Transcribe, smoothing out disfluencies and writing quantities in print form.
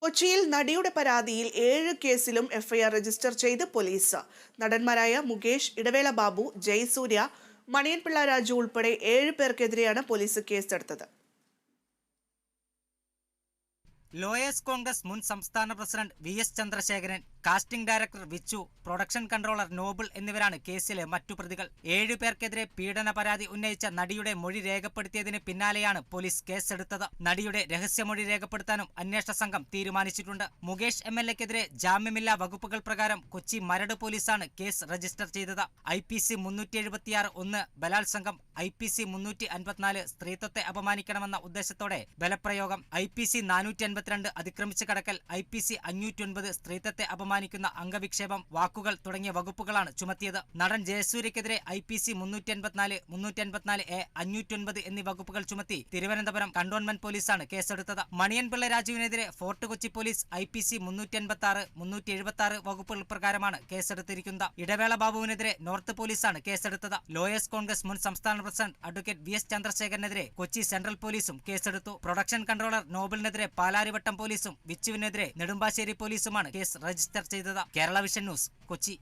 കൊച്ചിയിൽ നടിയുടെ പരാതിയിൽ 7 കേസിലും എഫ്ഐആർ രജിസ്റ്റർ ചെയ്ത് പോലീസ്. നടന്മാരായ മുകേഷ്, ഇടവേള ബാബു, ജയസൂര്യ, മണിയൻപിള്ള രാജു ഉൾപ്പെടെ 7 പേർക്കെതിരെയാണ് പോലീസ് കേസെടുത്തത്. ലോയേഴ്സ് കോൺഗ്രസ് മുൻ സംസ്ഥാന president VS Chandrasekharan, casting director Vichu, production controller Noble എന്നിവരാണ് കേസിലെ മറ്റു പ്രതികൾ. 7 പേർക്കെതിരെ പീഡന പരാതി ഉന്നയിച്ച നടിയുടെ മൊഴി രേഖപ്പെടുത്തിയതിന് പിന്നാലെയാണ് പോലീസ് കേസെടുത്തത്. നടിയുടെ രഹസ്യമൊഴി രേഖപ്പെടുത്താനും അന്വേഷണ സംഘം തീരുമാനിച്ചിട്ടുണ്ട്. മുകേഷ് MLA-ക്കെതിരെ ജാമ്യമില്ലാ വകുപ്പുകൾ പ്രകാരം കൊച്ചി മരട് പോലീസാണ് കേസ് രജിസ്റ്റർ ചെയ്തത്. IPC 376(1) ബലാത്സംഗം, IPC 354 സ്ത്രീത്വത്തെ അപമാനിക്കണമെന്ന ഉദ്ദേശത്തോടെ ബലപ്രയോഗം, IPC 452 അതിക്രമിച്ച് കടക്കൽ, IPC 509 സ്ത്രീത്വത്തെ അപമാനിക്കുന്ന അംഗവിക്ഷേപം, വാക്കുകൾ തുടങ്ങിയ വകുപ്പുകളാണ് ചുമത്തിയത്. നടൻ ജയസൂര്യക്കെതിരെ IPC 354, 354A, 509 എന്നീ വകുപ്പുകൾ ചുമത്തി തിരുവനന്തപുരം കന്റോൺമെന്റ് പോലീസാണ് കേസെടുത്തത്. മണിയൻപിള്ള രാജുവിനെതിരെ ഫോർട്ട് കൊച്ചി പോലീസ് IPC 386, 376 വകുപ്പുകൾ പ്രകാരമാണ് കേസെടുത്തിരിക്കുന്നത്. ഇടവേള ബാബുവിനെതിരെ നോർത്ത് പോലീസാണ് കേസെടുത്തത്. ലോയേഴ്സ് കോൺഗ്രസ് മുൻ സംസ്ഥാന പ്രസിഡന്റ് അഡ്വക്കേറ്റ് VS ചന്ദ്രശേഖരനെതിരെ കൊച്ചി സെൻട്രൽ പോലീസും കേസെടുത്തു. പ്രൊഡക്ഷൻ കൺട്രോളർ നോബിളിനെതിരെ പാലാരിവട്ടം പോലീസും വിച്ചുവിനെതിരെ നെടുമ്പാശ്ശേരി പോലീസുമാണ് കേസ് രജിസ്റ്റർ ചെയ്തത്. Kerala vision news, Kochi.